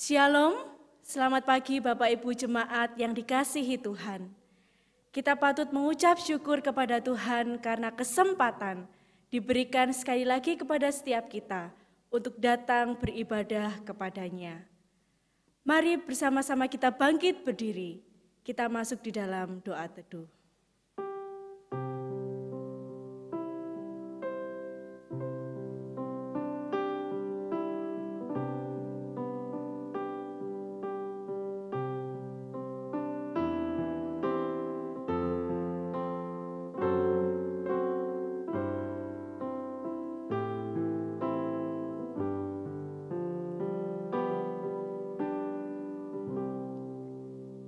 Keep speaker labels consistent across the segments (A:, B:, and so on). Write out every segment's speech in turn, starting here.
A: Shalom, selamat pagi Bapak Ibu Jemaat yang dikasihi Tuhan. Kita patut mengucap syukur kepada Tuhan karena kesempatan diberikan sekali lagi kepada setiap kita untuk datang beribadah kepadanya. Mari bersama-sama kita bangkit berdiri, kita masuk di dalam doa teduh.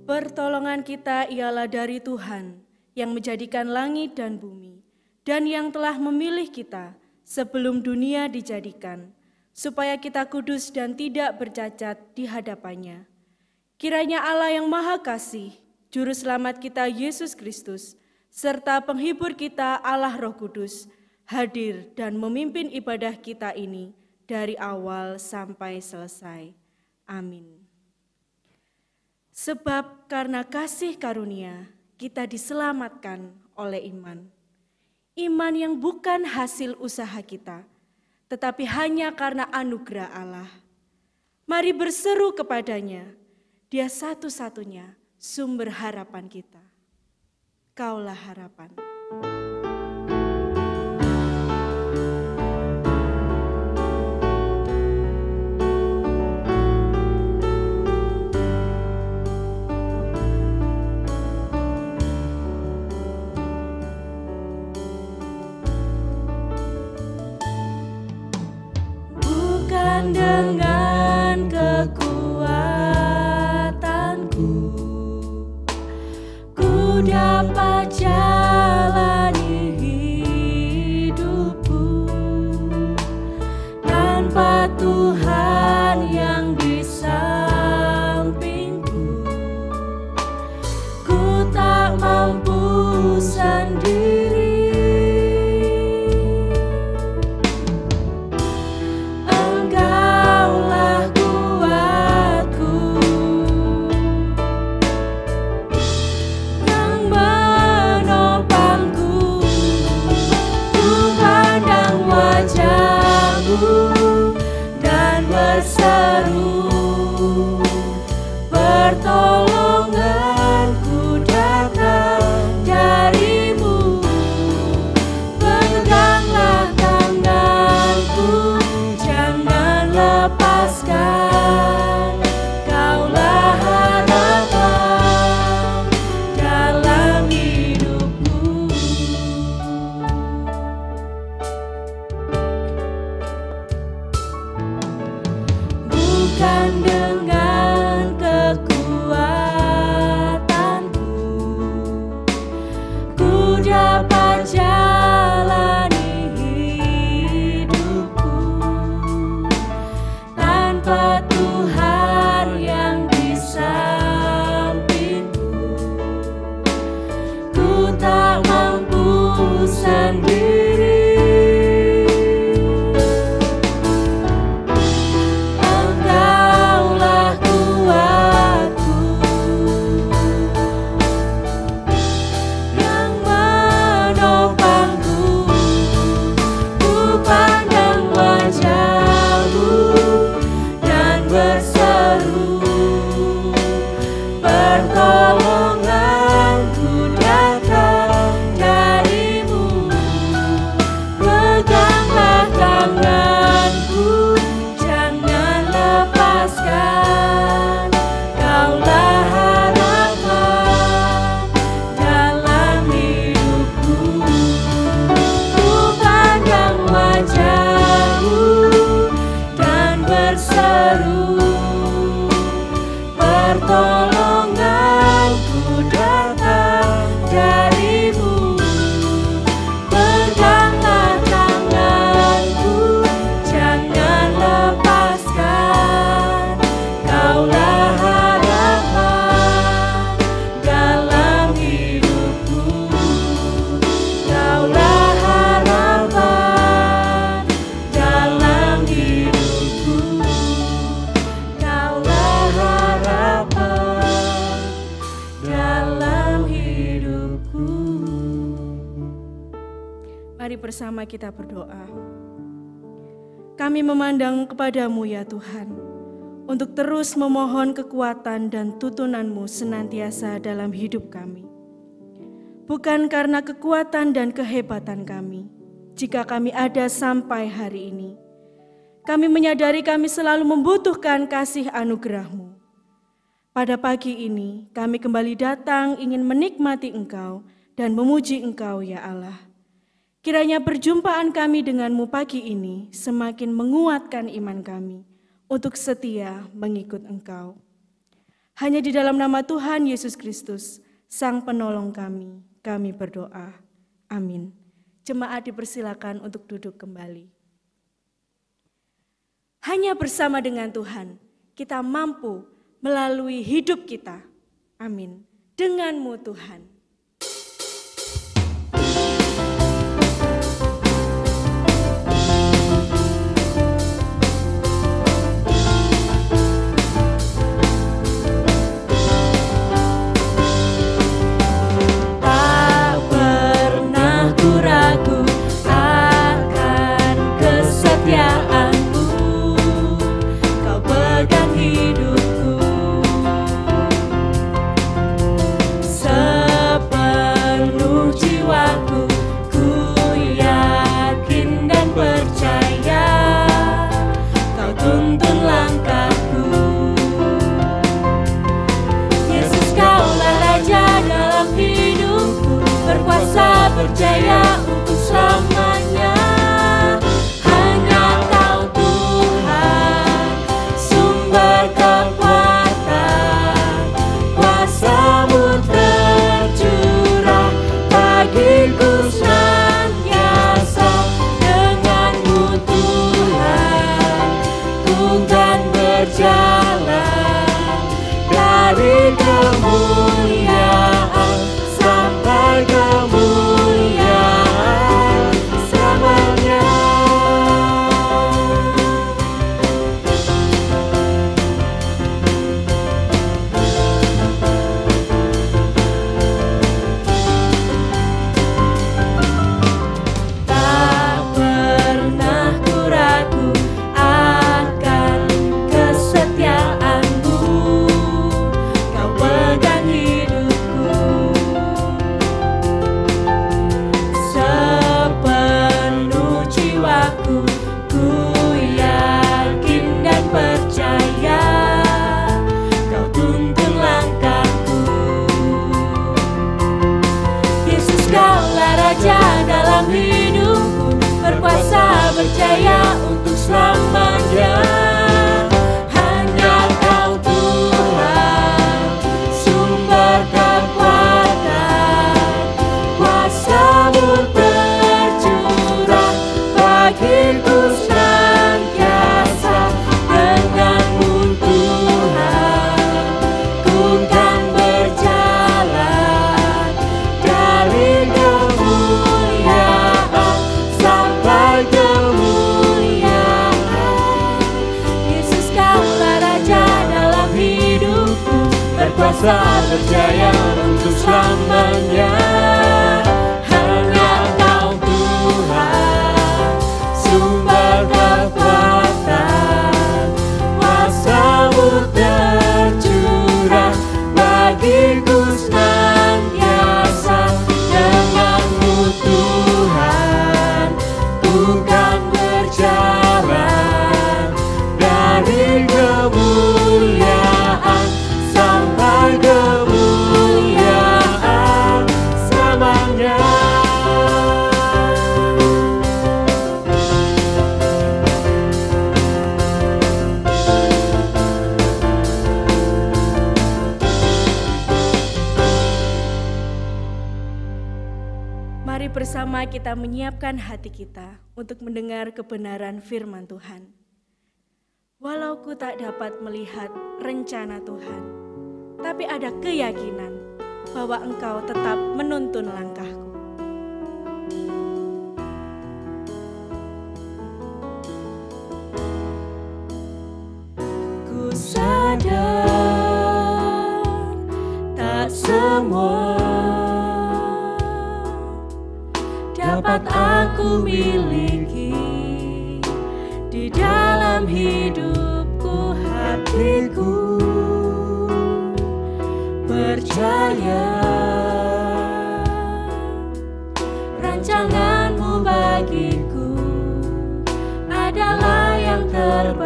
A: Pertolongan kita ialah dari Tuhan yang menjadikan langit dan bumi dan yang telah memilih kita sebelum dunia dijadikan, supaya kita kudus dan tidak bercacat di hadapannya. Kiranya Allah yang Maha Kasih, Juru Selamat kita Yesus Kristus, serta penghibur kita Allah Roh Kudus, hadir dan memimpin ibadah kita ini dari awal sampai selesai. Amin. Sebab karena kasih karunia kita diselamatkan oleh iman. Iman yang bukan hasil usaha kita, tetapi hanya karena anugerah Allah. Mari berseru kepadanya, Dia satu-satunya sumber harapan kita. Kaulah harapan. Dengan kekuatanku, ku dapat jalani hidupku tanpa Tuhan yang di sampingku. Ku tak mampu sendiri. Dan berseru, pertolonganku datang darimu. Peganglah tanganku, jangan lepaskan. Kaulah harapan dalam hidupku. Bukan dengan kekuatanku, ku dapat jalani hidupku tanpa Tuhan yang di sampingku. Ku tak mampu sendiri. Engkaulah bersama kita berdoa. Kami memandang kepadamu ya Tuhan, untuk terus memohon kekuatan dan tuntunan-Mu senantiasa dalam hidup kami. Bukan karena kekuatan dan kehebatan kami, jika kami ada sampai hari ini. Kami menyadari kami selalu membutuhkan kasih anugerah-Mu. Pada pagi ini, kami kembali datang ingin menikmati Engkau dan memuji Engkau ya Allah. Kiranya perjumpaan kami denganmu pagi ini semakin menguatkan iman kami untuk setia mengikut Engkau. Hanya di dalam nama Tuhan Yesus Kristus, Sang Penolong kami berdoa. Amin. Jemaat dipersilakan untuk duduk kembali. Hanya bersama dengan Tuhan, kita mampu melalui hidup kita. Amin. Denganmu Tuhan.
B: Berjaya untuk selamanya. Hanya Kau Tuhan, sumber kekuatan, kuasa-Mu tercurah bagiku senantiasa. Denganmu Tuhan, ku kan berjalan dari kemuliaan sampai berjaya untuk selamanya. Hanya Kau Tuhan, sumber kekuatan, kuasa-Mu tercurah bagiku senantiasa. Denganmu Tuhan, ku kan berjalan dari kemuliaan sampai berkuasa berjaya untuk selamanya. Hanya Kau Tuhan, sumber kekuatan, kuasa-Mu tercurah bagiku senantiasa. Denganmu Tuhan, ku kan berjalan dari kemuliaan sampai kemuliaan selamanya.
A: Mari bersama kita menyiapkan hati kita untuk mendengar kebenaran firman Tuhan. Walau ku tak dapat melihat rencana Tuhan, tapi ada keyakinan bahwa Engkau tetap menuntun langkahku.
B: Ku sadar tak semua dapat aku aku miliki di dalam hidupku, hatiku percaya rancanganmu bagiku adalah yang terbaik.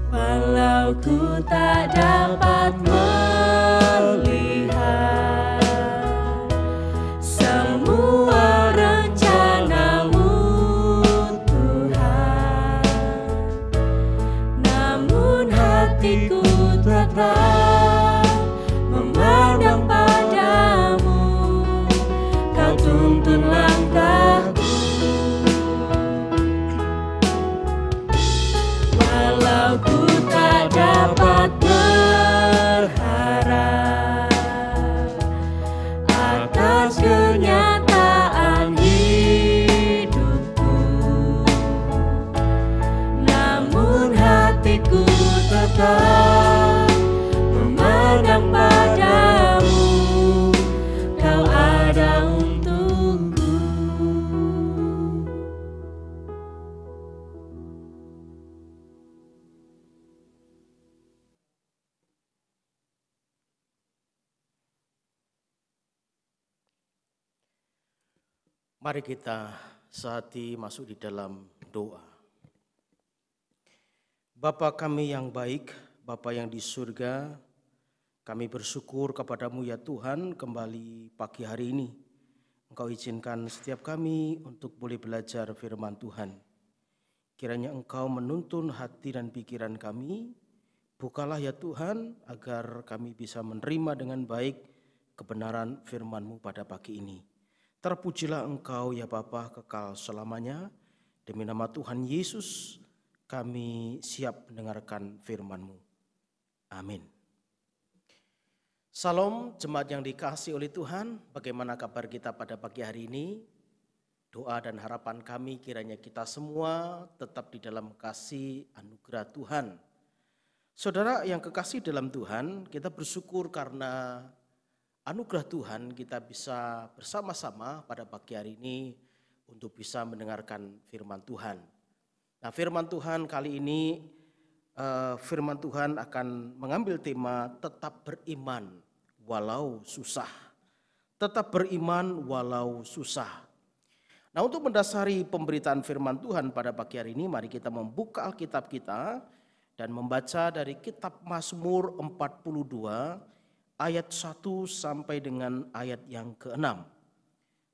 B: Walau ku tak dapat melihat semua rencanamu Tuhan, namun hatiku tetap memandang padamu. Kau tuntun langkahku, walau ku tak dapat berharap atas kenyataan hidupku, namun hatiku tetap memandang padamu. Kau ada untukku.
C: Mari kita sehati masuk di dalam doa. Bapa kami yang baik, Bapa yang di surga, kami bersyukur kepadamu ya Tuhan kembali pagi hari ini. Engkau izinkan setiap kami untuk boleh belajar firman Tuhan. Kiranya Engkau menuntun hati dan pikiran kami. Bukalah ya Tuhan agar kami bisa menerima dengan baik kebenaran firman-Mu pada pagi ini. Terpujilah Engkau ya Bapa kekal selamanya. Demi nama Tuhan Yesus kami siap mendengarkan firman-Mu. Amin. Salam jemaat yang dikasihi oleh Tuhan. Bagaimana kabar kita pada pagi hari ini? Doa dan harapan kami kiranya kita semua tetap di dalam kasih anugerah Tuhan. Saudara yang kekasih dalam Tuhan, kita bersyukur karena anugerah Tuhan kita bisa bersama-sama pada pagi hari ini untuk bisa mendengarkan firman Tuhan. Nah, firman Tuhan kali ini, firman Tuhan akan mengambil tema tetap beriman walau susah. Tetap beriman walau susah. Nah, untuk mendasari pemberitaan firman Tuhan pada pagi hari ini, mari kita membuka Alkitab kita dan membaca dari kitab Mazmur 42 ayat 1 sampai dengan ayat yang ke-6.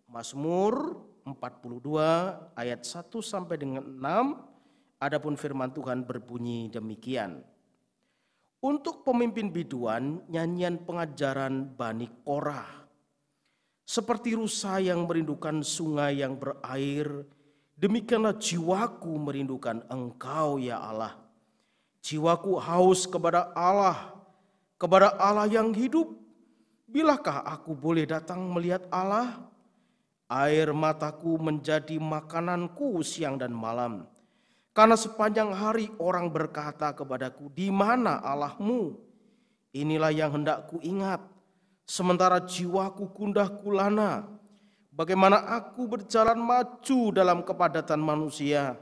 C: Mazmur 42 ayat 1 sampai dengan 6, adapun firman Tuhan berbunyi demikian. Untuk pemimpin biduan, nyanyian pengajaran Bani Korah. Seperti rusa yang merindukan sungai yang berair, demikianlah jiwaku merindukan Engkau ya Allah. Jiwaku haus kepada Allah yang hidup. Bilakah aku boleh datang melihat Allah? Air mataku menjadi makananku siang dan malam. Karena sepanjang hari orang berkata kepadaku, di mana Allahmu? Inilah yang hendak ku ingat. Sementara jiwaku gundah gulana. Bagaimana aku berjalan maju dalam kepadatan manusia,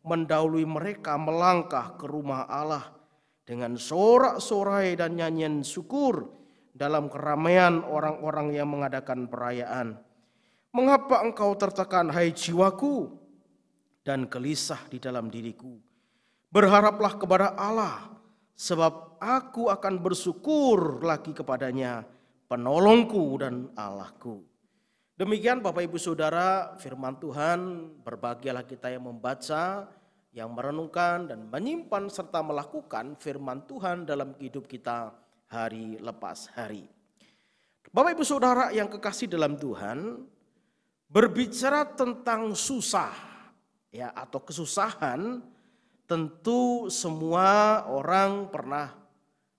C: mendahului mereka melangkah ke rumah Allah dengan sorak-sorai dan nyanyian syukur dalam keramaian orang-orang yang mengadakan perayaan. Mengapa engkau tertekan, hai jiwaku, dan gelisah di dalam diriku? Berharaplah kepada Allah, sebab aku akan bersyukur lagi kepadanya, penolongku dan Allahku. Demikian Bapak Ibu Saudara firman Tuhan. Berbahagialah kita yang membaca, yang merenungkan dan menyimpan serta melakukan firman Tuhan dalam hidup kita hari lepas hari. Bapak Ibu Saudara yang kekasih dalam Tuhan, berbicara tentang susah ya atau kesusahan, tentu semua orang pernah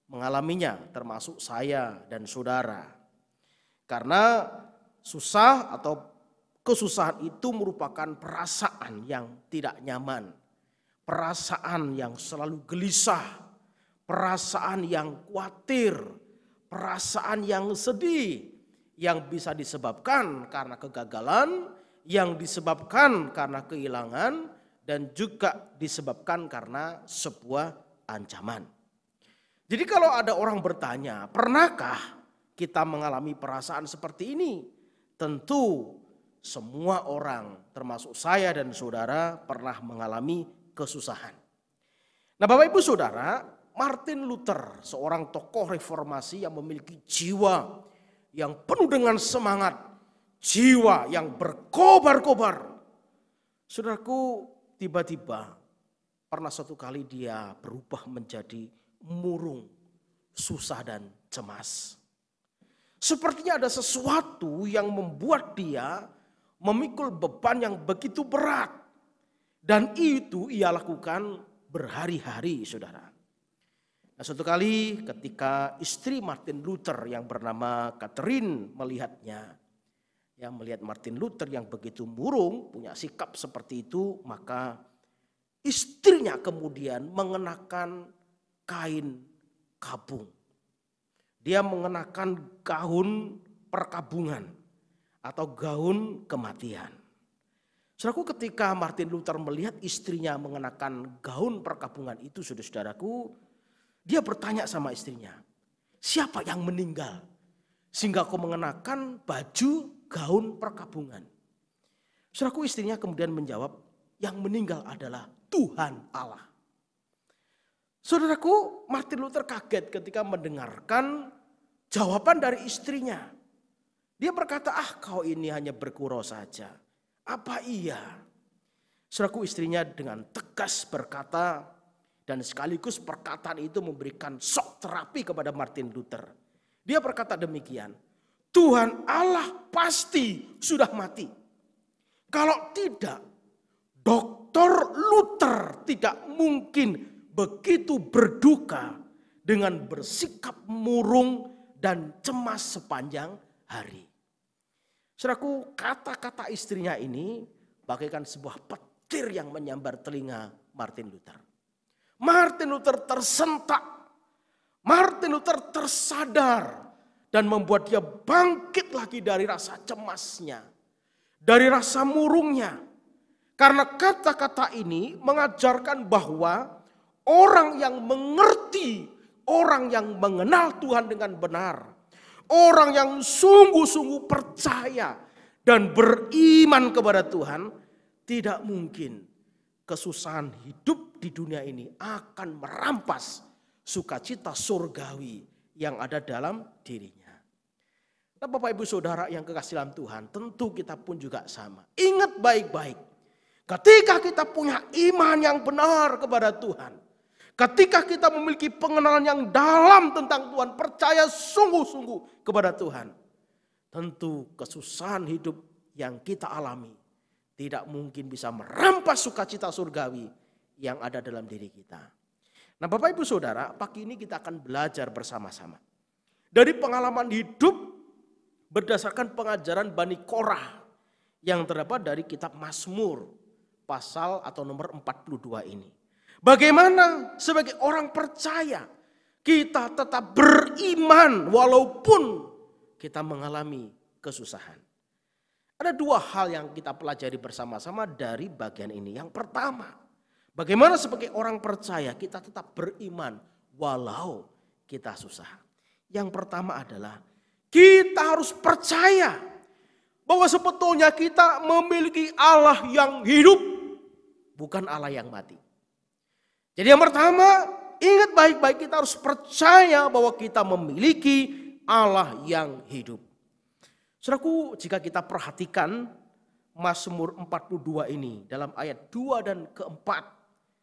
C: mengalaminya, termasuk saya dan saudara. Karena susah atau kesusahan itu merupakan perasaan yang tidak nyaman, perasaan yang selalu gelisah, perasaan yang khawatir, perasaan yang sedih, yang bisa disebabkan karena kegagalan, yang disebabkan karena kehilangan, dan juga disebabkan karena sebuah ancaman. Jadi kalau ada orang bertanya, pernahkah kita mengalami perasaan seperti ini? Tentu semua orang termasuk saya dan saudara pernah mengalami kesusahan. Nah Bapak Ibu Saudara, Martin Luther seorang tokoh reformasi yang memiliki jiwa yang penuh dengan semangat, jiwa yang berkobar-kobar. Saudaraku, tiba-tiba pernah suatu kali dia berubah menjadi murung, susah dan cemas. Sepertinya ada sesuatu yang membuat dia memikul beban yang begitu berat. Dan itu ia lakukan berhari-hari, saudara. Nah, suatu kali ketika istri Martin Luther yang bernama Catherine melihatnya, melihat Martin Luther yang begitu murung, punya sikap seperti itu, maka istrinya kemudian mengenakan kain kabung. Dia mengenakan gaun perkabungan atau gaun kematian. Saudaraku, ketika Martin Luther melihat istrinya mengenakan gaun perkabungan itu, saudara-saudaraku, dia bertanya sama istrinya, siapa yang meninggal sehingga kau mengenakan baju gaun perkabungan? Saudaraku, istrinya kemudian menjawab, yang meninggal adalah Tuhan Allah. Saudaraku, Martin Luther kaget ketika mendengarkan jawaban dari istrinya. Dia berkata, kau ini hanya bergurau saja. Apa iya? Saudaraku, istrinya dengan tegas berkata, dan sekaligus perkataan itu memberikan shock terapi kepada Martin Luther. Dia berkata demikian, Tuhan Allah pasti sudah mati. Kalau tidak, Dr. Luther tidak mungkin begitu berduka dengan bersikap murung dan cemas sepanjang hari. Saudaraku, kata-kata istrinya ini bagaikan sebuah petir yang menyambar telinga Martin Luther. Martin Luther tersentak, Martin Luther tersadar dan membuat dia bangkit lagi dari rasa cemasnya, dari rasa murungnya. Karena kata-kata ini mengajarkan bahwa orang yang mengerti, orang yang mengenal Tuhan dengan benar, orang yang sungguh-sungguh percaya dan beriman kepada Tuhan, tidak mungkin kesusahan hidup di dunia ini akan merampas sukacita surgawi yang ada dalam dirinya. Nah, Bapak Ibu Saudara yang kekasih dalam Tuhan, tentu kita pun juga sama. Ingat baik-baik, ketika kita punya iman yang benar kepada Tuhan, ketika kita memiliki pengenalan yang dalam tentang Tuhan, percaya sungguh-sungguh kepada Tuhan, tentu kesusahan hidup yang kita alami tidak mungkin bisa merampas sukacita surgawi yang ada dalam diri kita. Nah Bapak Ibu Saudara, pagi ini kita akan belajar bersama-sama dari pengalaman hidup berdasarkan pengajaran Bani Korah yang terdapat dari kitab Mazmur pasal atau nomor 42 ini. Bagaimana sebagai orang percaya kita tetap beriman walaupun kita mengalami kesusahan. Ada dua hal yang kita pelajari bersama-sama dari bagian ini. Yang pertama, bagaimana sebagai orang percaya kita tetap beriman walau kita susah. Yang pertama adalah kita harus percaya bahwa sebetulnya kita memiliki Allah yang hidup, bukan Allah yang mati. Jadi yang pertama, ingat baik-baik, kita harus percaya bahwa kita memiliki Allah yang hidup. Saudaraku, jika kita perhatikan Mazmur 42 ini dalam ayat 2 dan keempat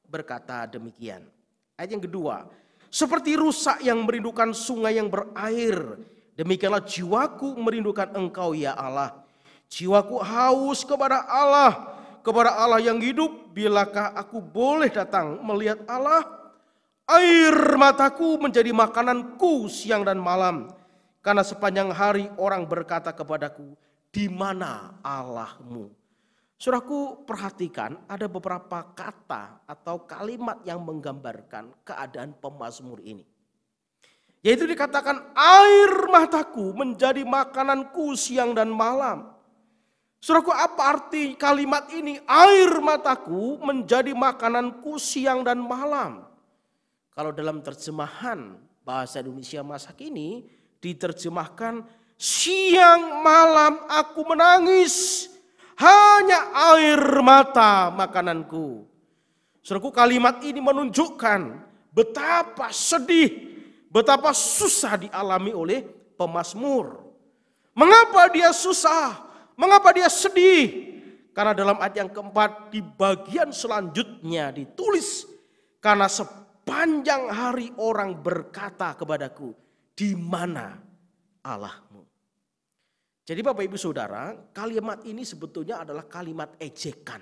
C: berkata demikian. Ayat yang kedua, seperti rusa yang merindukan sungai yang berair, demikianlah jiwaku merindukan Engkau ya Allah. Jiwaku haus kepada Allah yang hidup. Bilakah aku boleh datang melihat Allah? Air mataku menjadi makananku siang dan malam. Karena sepanjang hari orang berkata kepadaku, di mana Allahmu? Saudaraku, perhatikan ada beberapa kata atau kalimat yang menggambarkan keadaan pemazmur ini. Yaitu dikatakan air mataku menjadi makananku siang dan malam. Saudaraku, apa arti kalimat ini? Air mataku menjadi makananku siang dan malam. Kalau dalam terjemahan bahasa Indonesia masa kini diterjemahkan siang malam aku menangis, hanya air mata makananku. Saudaraku, kalimat ini menunjukkan betapa sedih, betapa susah dialami oleh pemazmur. Mengapa dia susah? Mengapa dia sedih? Karena dalam ayat yang keempat di bagian selanjutnya ditulis, karena sepanjang hari orang berkata kepadaku, di mana Allahmu? Jadi Bapak Ibu Saudara, kalimat ini sebetulnya adalah kalimat ejekan.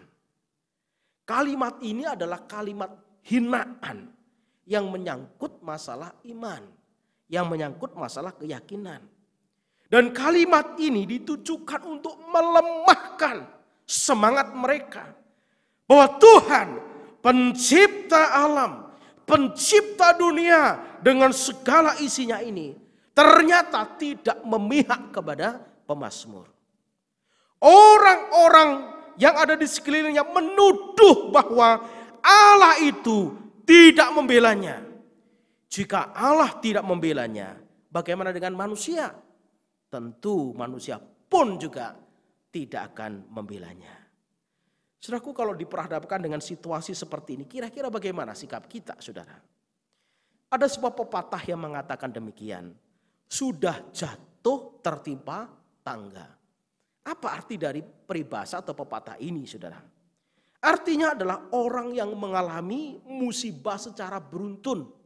C: Kalimat ini adalah kalimat hinaan yang menyangkut masalah iman, yang menyangkut masalah keyakinan. Dan kalimat ini ditujukan untuk melemahkan semangat mereka. Bahwa Tuhan pencipta alam, pencipta dunia dengan segala isinya ini ternyata tidak memihak kepada pemazmur. Orang-orang yang ada di sekelilingnya menuduh bahwa Allah itu tidak membelanya. Jika Allah tidak membelanya, bagaimana dengan manusia? Tentu manusia pun juga tidak akan membelanya. Saudaraku, kalau diperhadapkan dengan situasi seperti ini, kira-kira bagaimana sikap kita, saudara? Ada sebuah pepatah yang mengatakan demikian. Sudah jatuh tertimpa tangga. Apa arti dari peribahasa atau pepatah ini, saudara? Artinya adalah orang yang mengalami musibah secara beruntun.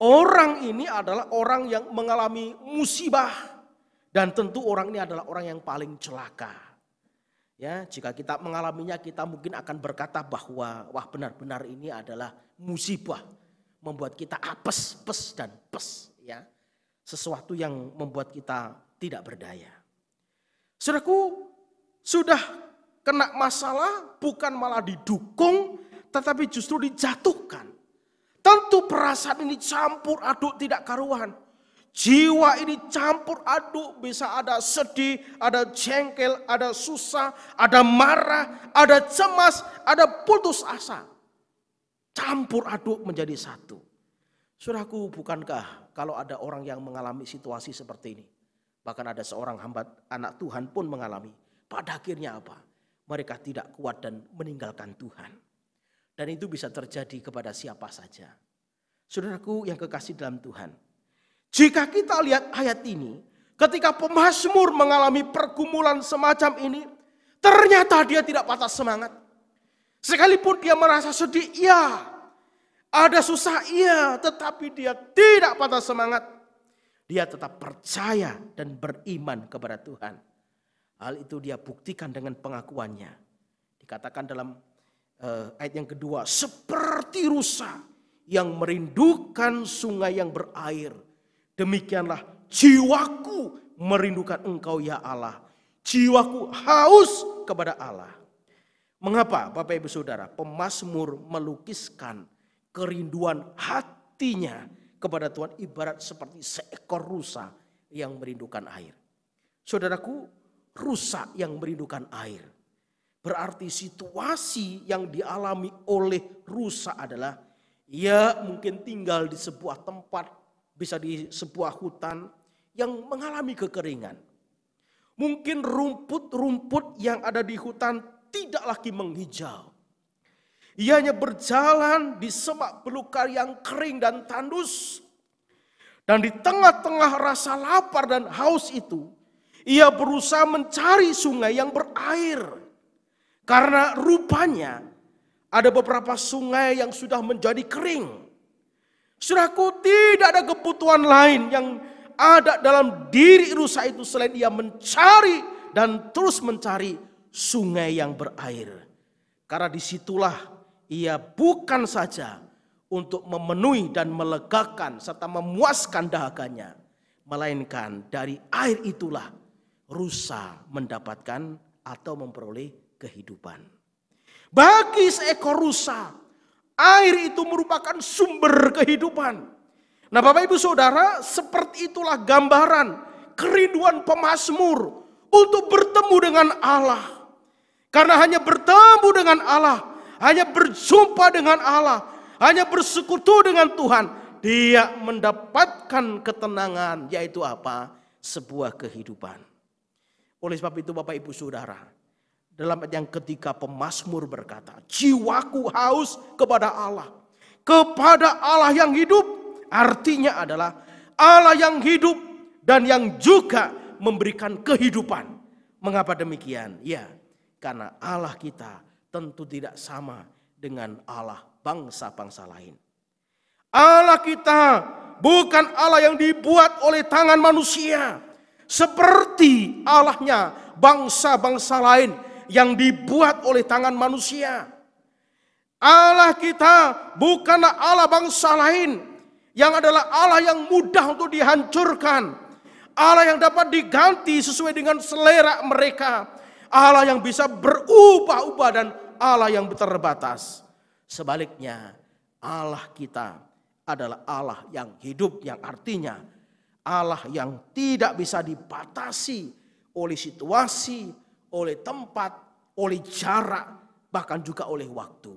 C: Orang ini adalah orang yang mengalami musibah. Dan tentu orang ini adalah orang yang paling celaka. Ya, jika kita mengalaminya, kita mungkin akan berkata bahwa wah benar-benar ini adalah musibah. Membuat kita apes, pes dan pes. Ya, sesuatu yang membuat kita tidak berdaya. Saudaraku, sudah kena masalah bukan malah didukung, tetapi justru dijatuhkan. Tentu perasaan ini campur aduk tidak karuan. Jiwa ini campur aduk, bisa ada sedih, ada jengkel, ada susah, ada marah, ada cemas, ada putus asa. Campur aduk menjadi satu. Saudaraku, bukankah kalau ada orang yang mengalami situasi seperti ini, bahkan ada seorang hamba anak Tuhan pun mengalami, pada akhirnya apa? Mereka tidak kuat dan meninggalkan Tuhan. Dan itu bisa terjadi kepada siapa saja. Saudaraku yang kekasih dalam Tuhan. Jika kita lihat ayat ini, ketika pemazmur mengalami pergumulan semacam ini, ternyata dia tidak patah semangat. Sekalipun dia merasa sedih, iya. Ada susah, iya. Tetapi dia tidak patah semangat. Dia tetap percaya dan beriman kepada Tuhan. Hal itu dia buktikan dengan pengakuannya. Dikatakan dalam ayat yang kedua, seperti rusa yang merindukan sungai yang berair, demikianlah jiwaku merindukan Engkau ya Allah. Jiwaku haus kepada Allah. Mengapa Bapak Ibu Saudara? Pemazmur melukiskan kerinduan hatinya kepada Tuhan ibarat seperti seekor rusa yang merindukan air. Saudaraku, rusa yang merindukan air. Berarti situasi yang dialami oleh rusa adalah ia mungkin tinggal di sebuah tempat, bisa di sebuah hutan yang mengalami kekeringan. Mungkin rumput-rumput yang ada di hutan tidak lagi menghijau. Ia hanya berjalan di semak belukar yang kering dan tandus. Dan di tengah-tengah rasa lapar dan haus itu, ia berusaha mencari sungai yang berair. Karena rupanya ada beberapa sungai yang sudah menjadi kering. Saudaraku, tidak ada kebutuhan lain yang ada dalam diri rusa itu selain ia mencari dan terus mencari sungai yang berair. Karena disitulah ia bukan saja untuk memenuhi dan melegakan serta memuaskan dahaganya, melainkan dari air itulah rusa mendapatkan atau memperoleh kehidupan. Bagi seekor rusa, air itu merupakan sumber kehidupan. Nah Bapak Ibu Saudara, seperti itulah gambaran kerinduan pemazmur untuk bertemu dengan Allah. Karena hanya bertemu dengan Allah, hanya berjumpa dengan Allah, hanya bersekutu dengan Tuhan, dia mendapatkan ketenangan, yaitu apa? Sebuah kehidupan. Oleh sebab itu Bapak Ibu Saudara, dalam ayat yang ketiga pemazmur berkata, jiwaku haus kepada Allah yang hidup. Artinya adalah Allah yang hidup dan yang juga memberikan kehidupan. Mengapa demikian? Ya, karena Allah kita tentu tidak sama dengan Allah bangsa-bangsa lain. Allah kita bukan Allah yang dibuat oleh tangan manusia, seperti Allahnya bangsa-bangsa lain yang dibuat oleh tangan manusia. Allah kita bukanlah Allah bangsa lain yang adalah Allah yang mudah untuk dihancurkan, Allah yang dapat diganti sesuai dengan selera mereka, Allah yang bisa berubah-ubah dan Allah yang terbatas. Sebaliknya Allah kita adalah Allah yang hidup, yang artinya Allah yang tidak bisa dibatasi oleh situasi, oleh tempat, oleh jarak, bahkan juga oleh waktu.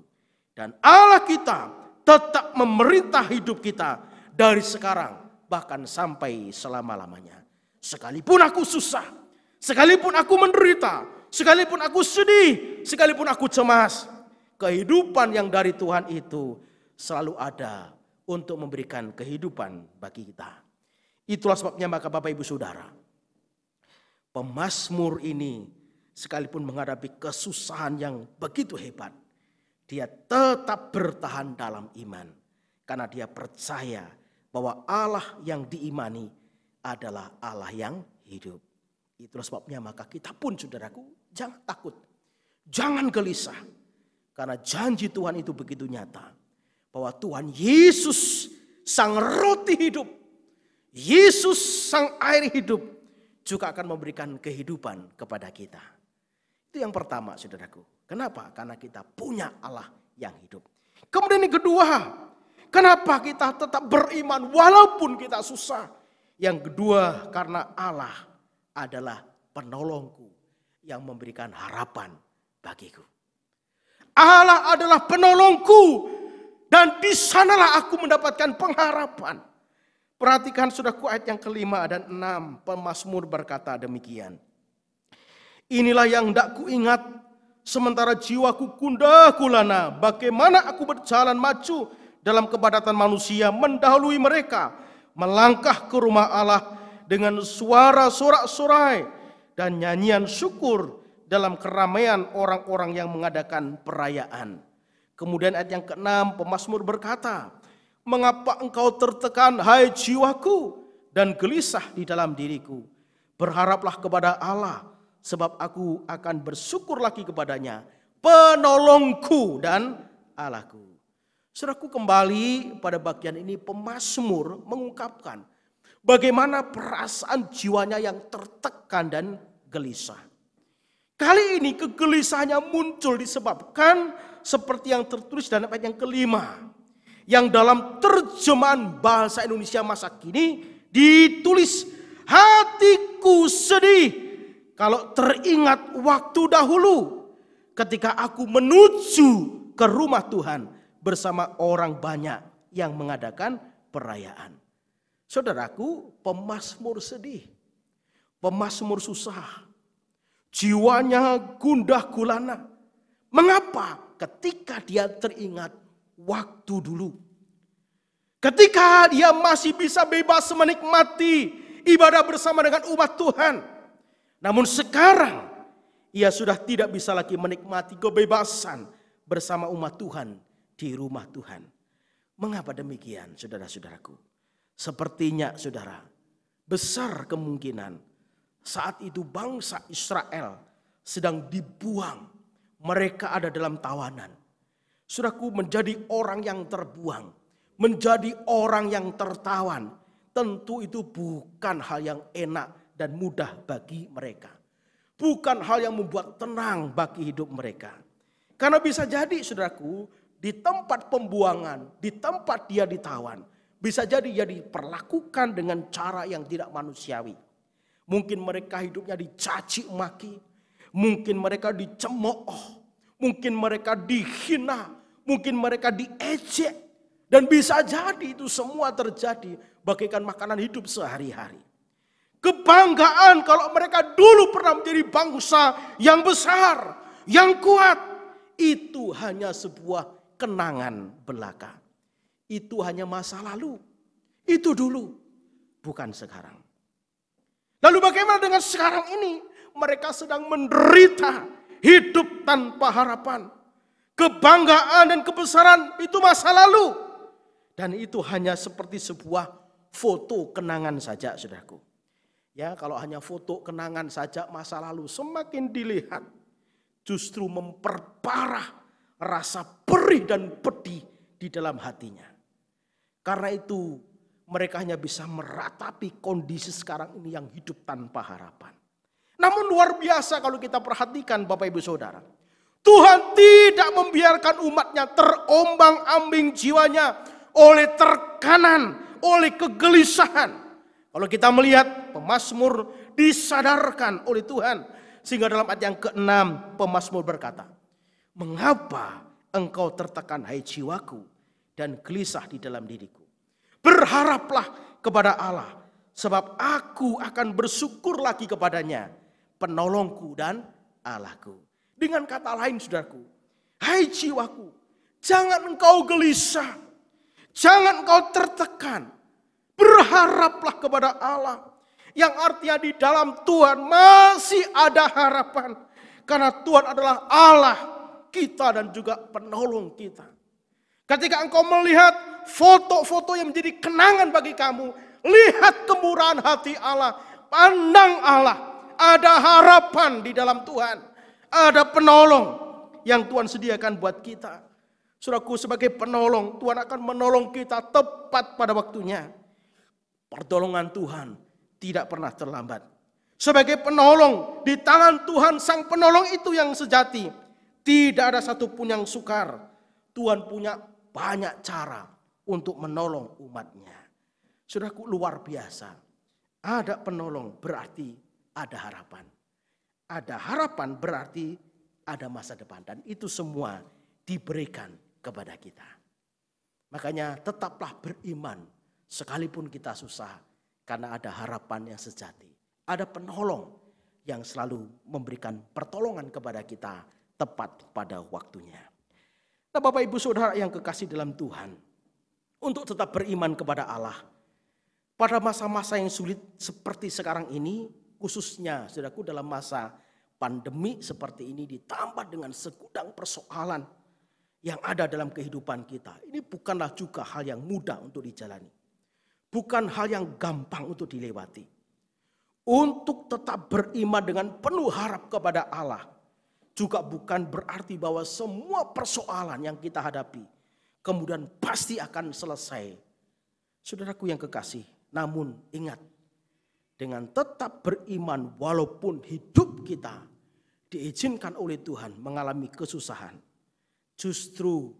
C: Dan Allah kita tetap memerintah hidup kita dari sekarang bahkan sampai selama-lamanya. Sekalipun aku susah, sekalipun aku menderita, sekalipun aku sedih, sekalipun aku cemas, kehidupan yang dari Tuhan itu selalu ada untuk memberikan kehidupan bagi kita. Itulah sebabnya maka Bapak Ibu Saudara, pemazmur ini sekalipun menghadapi kesusahan yang begitu hebat, dia tetap bertahan dalam iman. Karena dia percaya bahwa Allah yang diimani adalah Allah yang hidup. Itulah sebabnya maka kita pun saudaraku jangan takut. Jangan gelisah. Karena janji Tuhan itu begitu nyata. Bahwa Tuhan Yesus sang roti hidup. Yesus sang air hidup. Juga akan memberikan kehidupan kepada kita. Itu yang pertama saudaraku. Kenapa? Karena kita punya Allah yang hidup. Kemudian yang kedua, kenapa kita tetap beriman walaupun kita susah? Yang kedua, karena Allah adalah penolongku yang memberikan harapan bagiku. Allah adalah penolongku dan di sanalah aku mendapatkan pengharapan. Perhatikan saudaraku ayat yang kelima dan 6, pemazmur berkata demikian. Inilah yang hendak kuingat sementara jiwaku gundah gulana, bagaimana aku berjalan maju dalam kepadatan manusia mendahului mereka, melangkah ke rumah Allah dengan suara sorak-sorai dan nyanyian syukur dalam keramaian orang-orang yang mengadakan perayaan. Kemudian ayat yang ke-6 pemazmur berkata, mengapa engkau tertekan hai jiwaku dan gelisah di dalam diriku? Berharaplah kepada Allah, sebab aku akan bersyukur lagi kepadanya, penolongku dan Allahku. Saudaraku, kembali pada bagian ini pemazmur mengungkapkan bagaimana perasaan jiwanya yang tertekan dan gelisah. Kali ini kegelisahannya muncul disebabkan seperti yang tertulis dalam ayat yang kelima, yang dalam terjemahan bahasa Indonesia masa kini ditulis, hatiku sedih kalau teringat waktu dahulu ketika aku menuju ke rumah Tuhan bersama orang banyak yang mengadakan perayaan. Saudaraku, pemazmur sedih, pemazmur susah, jiwanya gundah gulana. Mengapa? Ketika dia teringat waktu dulu. Ketika dia masih bisa bebas menikmati ibadah bersama dengan umat Tuhan. Namun sekarang ia sudah tidak bisa lagi menikmati kebebasan bersama umat Tuhan di rumah Tuhan. Mengapa demikian saudara-saudaraku? Sepertinya saudara, besar kemungkinan saat itu bangsa Israel sedang dibuang. Mereka ada dalam tawanan. Saudaraku, menjadi orang yang terbuang, menjadi orang yang tertawan, tentu itu bukan hal yang enak dan mudah bagi mereka. Bukan hal yang membuat tenang bagi hidup mereka. Karena bisa jadi saudaraku, di tempat pembuangan, di tempat dia ditawan, bisa jadi ya diperlakukan dengan cara yang tidak manusiawi. Mungkin mereka hidupnya dicaci maki, mungkin mereka dicemooh, mungkin mereka dihina, mungkin mereka diejek. Dan bisa jadi itu semua terjadi bagaikan makanan hidup sehari-hari. Kebanggaan kalau mereka dulu pernah menjadi bangsa yang besar, yang kuat. Itu hanya sebuah kenangan belaka. Itu hanya masa lalu. Itu dulu, bukan sekarang. Lalu bagaimana dengan sekarang ini? Mereka sedang menderita, hidup tanpa harapan. Kebanggaan dan kebesaran itu masa lalu. Dan itu hanya seperti sebuah foto kenangan saja, saudaraku. Ya, kalau hanya foto kenangan saja masa lalu, semakin dilihat justru memperparah rasa perih dan pedih di dalam hatinya. Karena itu mereka hanya bisa meratapi kondisi sekarang ini yang hidup tanpa harapan. Namun luar biasa kalau kita perhatikan Bapak Ibu Saudara. Tuhan tidak membiarkan umatnya terombang-ambing jiwanya oleh tekanan, oleh kegelisahan. Kalau kita melihat pemazmur disadarkan oleh Tuhan. Sehingga dalam ayat yang ke-6 pemazmur berkata, mengapa engkau tertekan hai jiwaku dan gelisah di dalam diriku. Berharaplah kepada Allah sebab aku akan bersyukur lagi kepadanya, penolongku dan Allahku. Dengan kata lain saudaraku, hai jiwaku, jangan engkau gelisah, jangan engkau tertekan. Berharaplah kepada Allah. Yang artinya di dalam Tuhan masih ada harapan. Karena Tuhan adalah Allah kita dan juga penolong kita. Ketika engkau melihat foto-foto yang menjadi kenangan bagi kamu, lihat kemurahan hati Allah, pandang Allah. Ada harapan di dalam Tuhan. Ada penolong yang Tuhan sediakan buat kita. Saudaraku, sebagai penolong, Tuhan akan menolong kita tepat pada waktunya. Pertolongan Tuhan tidak pernah terlambat. Sebagai penolong, di tangan Tuhan sang penolong itu yang sejati. Tidak ada satupun yang sukar. Tuhan punya banyak cara untuk menolong umatnya. Saudaraku, luar biasa. Ada penolong berarti ada harapan. Ada harapan berarti ada masa depan. Dan itu semua diberikan kepada kita. Makanya tetaplah beriman. Sekalipun kita susah, karena ada harapan yang sejati. Ada penolong yang selalu memberikan pertolongan kepada kita tepat pada waktunya. Nah, Bapak Ibu Saudara yang kekasih dalam Tuhan, untuk tetap beriman kepada Allah, pada masa-masa yang sulit seperti sekarang ini, khususnya saudaraku dalam masa pandemi seperti ini, ditambah dengan segudang persoalan yang ada dalam kehidupan kita. Ini bukanlah juga hal yang mudah untuk dijalani. Bukan hal yang gampang untuk dilewati. Untuk tetap beriman dengan penuh harap kepada Allah. Juga bukan berarti bahwa semua persoalan yang kita hadapi kemudian pasti akan selesai. Saudaraku yang kekasih, namun ingat. Dengan tetap beriman walaupun hidup kita diizinkan oleh Tuhan mengalami kesusahan. Justru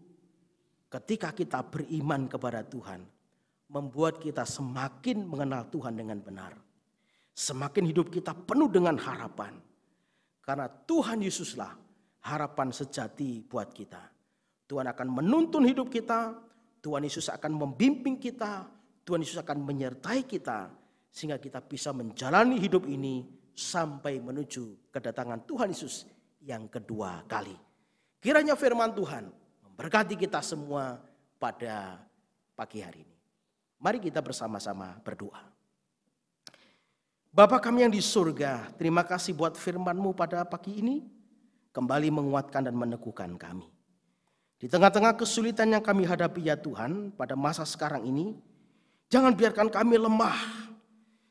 C: ketika kita beriman kepada Tuhan, membuat kita semakin mengenal Tuhan dengan benar. Semakin hidup kita penuh dengan harapan. Karena Tuhan Yesuslah harapan sejati buat kita. Tuhan akan menuntun hidup kita. Tuhan Yesus akan membimbing kita. Tuhan Yesus akan menyertai kita. Sehingga kita bisa menjalani hidup ini sampai menuju kedatangan Tuhan Yesus yang kedua kali. Kiranya firman Tuhan memberkati kita semua pada pagi hari ini. Mari kita bersama-sama berdoa. Bapa kami yang di surga, terima kasih buat firman-Mu pada pagi ini. Kembali menguatkan dan meneguhkan kami. Di tengah-tengah kesulitan yang kami hadapi ya Tuhan, pada masa sekarang ini, jangan biarkan kami lemah.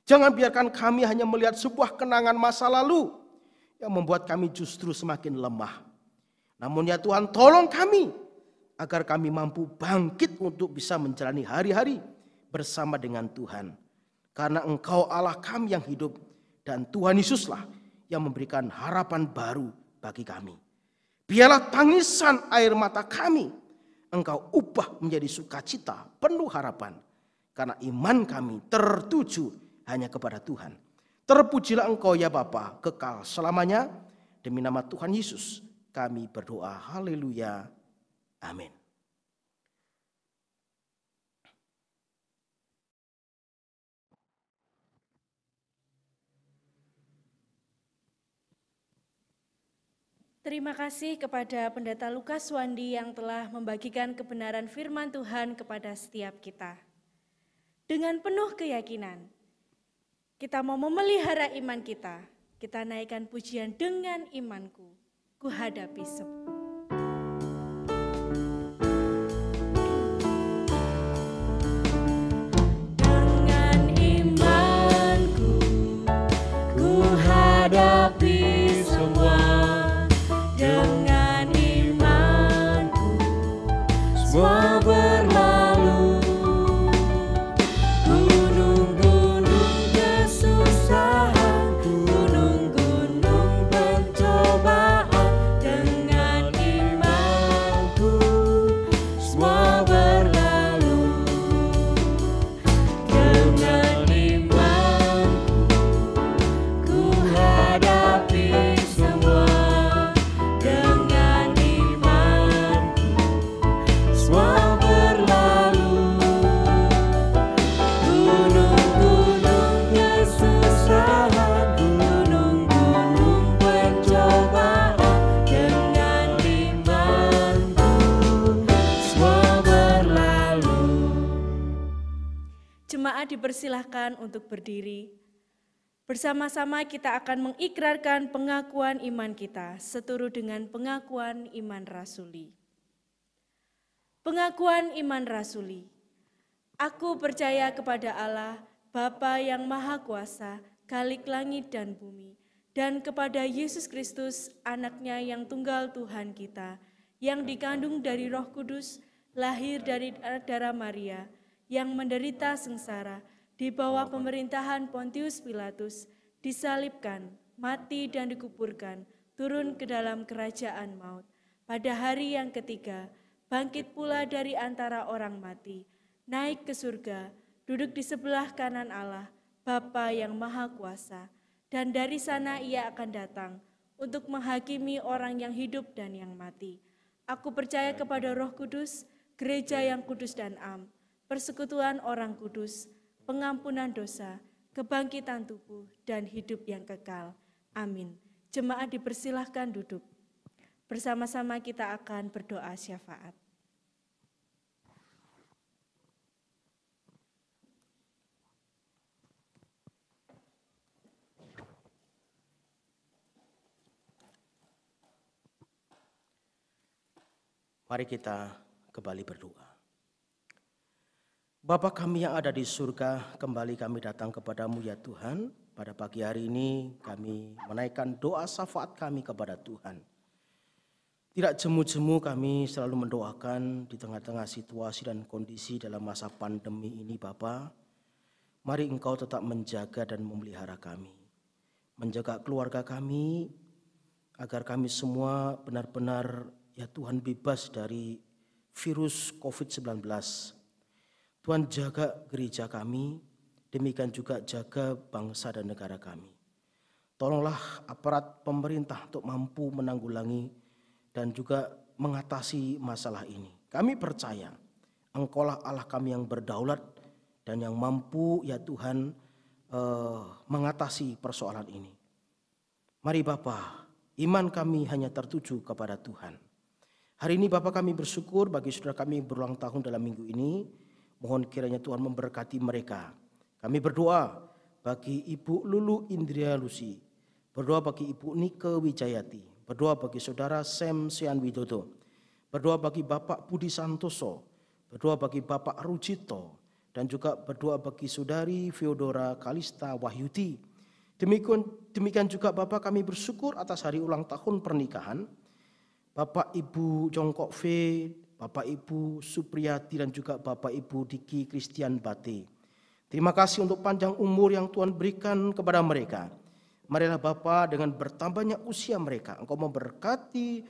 C: Jangan biarkan kami hanya melihat sebuah kenangan masa lalu yang membuat kami justru semakin lemah. Namun ya Tuhan, tolong kami agar kami mampu bangkit untuk bisa menjalani hari-hari bersama dengan Tuhan. Karena Engkau Allah kami yang hidup dan Tuhan Yesuslah yang memberikan harapan baru bagi kami. Biarlah tangisan air mata kami Engkau ubah menjadi sukacita penuh harapan. karena iman kami tertuju hanya kepada Tuhan. Terpujilah Engkau ya Bapa, kekal selamanya. Demi nama Tuhan Yesus kami berdoa. Haleluya. Amin.
A: Terima kasih kepada Pendeta Lukas Wandi yang telah membagikan kebenaran firman Tuhan kepada setiap kita. Dengan penuh keyakinan, kita mau memelihara iman kita. Kita naikkan pujian dengan imanku, ku hadapi semua.
B: Dengan imanku, ku hadapi semua. Dengan imanku, semua berlalu. Gunung-gunung kesusahan, gunung-gunung pencobaan. Dengan imanku, semua berlalu. Dengan imanku, ku hadapi semua. Dengan imanku, semua berlalu. Gunung-gunung kesusahan, gunung-gunung pencobaan. Dengan imanku, semua berlalu.
A: Jemaat dipersilahkan untuk berdiri. Bersama-sama kita akan mengikrarkan pengakuan iman kita seturut dengan pengakuan iman rasuli. Pengakuan iman rasuli. Aku percaya kepada Allah, Bapa yang Maha Kuasa, Khalik langit dan bumi, dan kepada Yesus Kristus, anaknya yang tunggal Tuhan kita, yang dikandung dari Roh Kudus, lahir dari darah Maria, yang menderita sengsara, di bawah pemerintahan Pontius Pilatus, disalibkan, mati dan dikuburkan, turun ke dalam kerajaan maut. Pada hari yang ketiga, bangkit pula dari antara orang mati, naik ke surga, duduk di sebelah kanan Allah, Bapa yang Maha Kuasa, dan dari sana ia akan datang untuk menghakimi orang yang hidup dan yang mati. Aku percaya kepada Roh Kudus, gereja yang kudus dan am, persekutuan orang kudus, pengampunan dosa, kebangkitan tubuh, dan hidup yang kekal. Amin. Jemaat dipersilahkan duduk. Bersama-sama kita akan berdoa syafaat.
C: Mari kita kembali berdoa. Bapa kami yang ada di surga, kembali kami datang kepadamu ya Tuhan. Pada pagi hari ini kami menaikkan doa syafaat kami kepada Tuhan. Tidak jemu-jemu kami selalu mendoakan di tengah-tengah situasi dan kondisi dalam masa pandemi ini Bapa. Mari Engkau tetap menjaga dan memelihara kami. Menjaga keluarga kami agar kami semua benar-benar ya Tuhan bebas dari virus COVID-19. Tuhan jaga gereja kami, demikian juga jaga bangsa dan negara kami. Tolonglah aparat pemerintah untuk mampu menanggulangi dan juga mengatasi masalah ini. Kami percaya Engkaulah Allah kami yang berdaulat dan yang mampu ya Tuhan mengatasi persoalan ini. Mari Bapa, iman kami hanya tertuju kepada Tuhan. Hari ini Bapa kami bersyukur bagi saudara kami yang berulang tahun dalam minggu ini. Mohon kiranya Tuhan memberkati mereka. Kami berdoa bagi Ibu Lulu Indria Lucy. Berdoa bagi Ibu Nike Wijayati. Berdoa bagi Saudara Sam Sian Widodo. Berdoa bagi Bapak Budi Santoso. Berdoa bagi Bapak Rujito. Dan juga berdoa bagi Saudari Feodora Kalista Wahyudi. Demikian juga Bapak kami bersyukur atas hari ulang tahun pernikahan. Bapak Ibu Jongkok V, Bapak Ibu Supriyati dan juga Bapak Ibu Diki Christian Bate. Terima kasih untuk panjang umur yang Tuhan berikan kepada mereka. Marilah Bapa dengan bertambahnya usia mereka, Engkau memberkati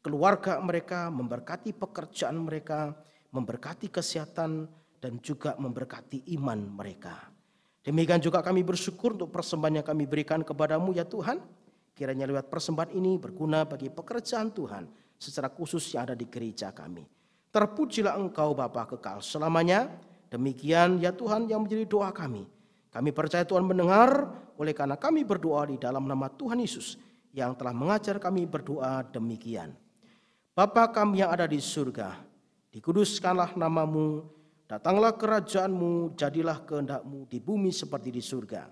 C: keluarga mereka, memberkati pekerjaan mereka, memberkati kesehatan dan juga memberkati iman mereka. Demikian juga kami bersyukur untuk persembahan yang kami berikan kepadamu ya Tuhan. Kiranya lewat persembahan ini berguna bagi pekerjaan Tuhan secara khusus yang ada di gereja kami. Terpujilah Engkau Bapa kekal selamanya. Demikian ya Tuhan yang menjadi doa kami. Kami percaya Tuhan mendengar, oleh karena kami berdoa di dalam nama Tuhan Yesus yang telah mengajar kami berdoa demikian. Bapa kami yang ada di surga, dikuduskanlah namamu, datanglah kerajaanmu, jadilah kehendak-Mu di bumi seperti di surga.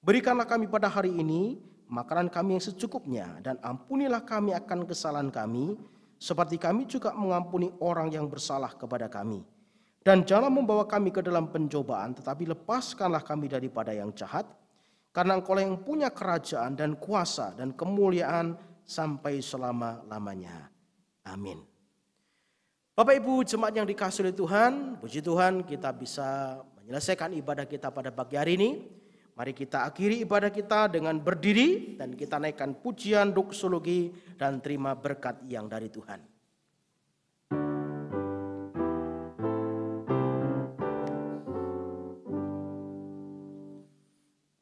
C: Berikanlah kami pada hari ini makanan kami yang secukupnya, dan ampunilah kami akan kesalahan kami, seperti kami juga mengampuni orang yang bersalah kepada kami. Dan jangan membawa kami ke dalam pencobaan, tetapi lepaskanlah kami daripada yang jahat, karena Engkau yang punya kerajaan dan kuasa dan kemuliaan sampai selama-lamanya. Amin. Bapak Ibu jemaat yang dikasihi oleh Tuhan, puji Tuhan kita bisa menyelesaikan ibadah kita pada pagi hari ini. Mari kita akhiri ibadah kita dengan berdiri dan kita naikkan pujian, doksologi, dan terima berkat yang dari Tuhan.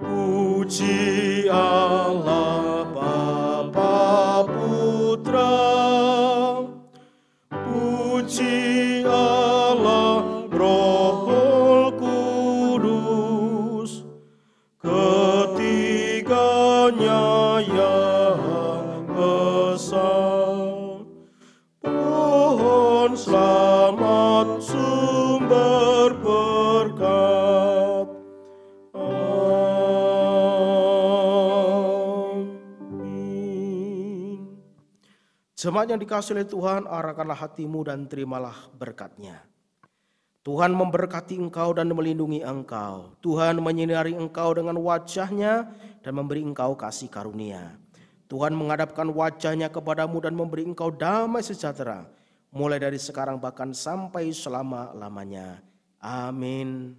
B: Puji Allah Bapa Putra, puji Allah Roh Kudus, ketiganya yang esa. Pohon selamat sumber berkat.
C: Jemaat yang dikasihi oleh Tuhan, arahkanlah hatimu dan terimalah berkat-Nya. Tuhan memberkati engkau dan melindungi engkau. Tuhan menyinari engkau dengan wajah-Nya dan memberi engkau kasih karunia. Tuhan menghadapkan wajah-Nya kepadamu dan memberi engkau damai sejahtera, mulai dari sekarang bahkan sampai selama-lamanya. Amin.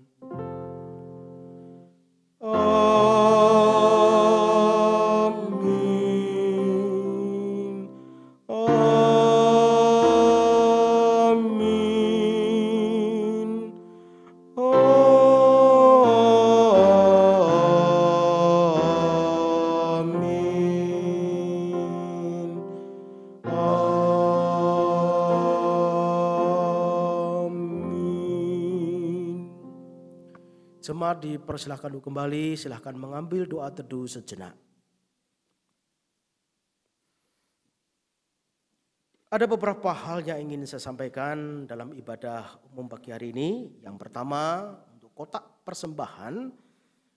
C: Jemaat dipersilahkan untuk kembali, silahkan mengambil doa teduh sejenak. Ada beberapa hal yang ingin saya sampaikan dalam ibadah umum pagi hari ini. Yang pertama, untuk kotak persembahan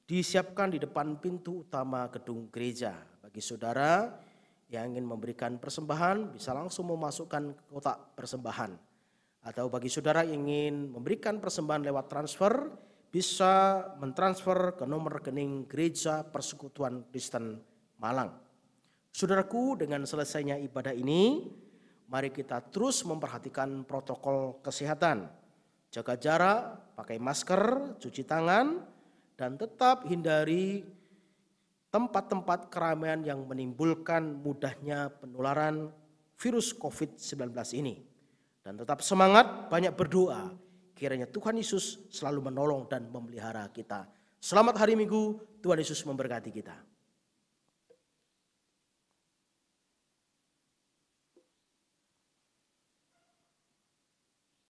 C: disiapkan di depan pintu utama gedung gereja. Bagi saudara yang ingin memberikan persembahan bisa langsung memasukkan kotak persembahan. Atau bagi saudara yang ingin memberikan persembahan lewat transfer, bisa mentransfer ke nomor rekening Gereja Persekutuan Kristen Malang. Saudaraku, dengan selesainya ibadah ini, mari kita terus memperhatikan protokol kesehatan. Jaga jarak, pakai masker, cuci tangan, dan tetap hindari tempat-tempat keramaian yang menimbulkan mudahnya penularan virus COVID-19 ini. Dan tetap semangat, banyak berdoa. Kiranya Tuhan Yesus selalu menolong dan memelihara kita. Selamat hari Minggu, Tuhan Yesus memberkati kita.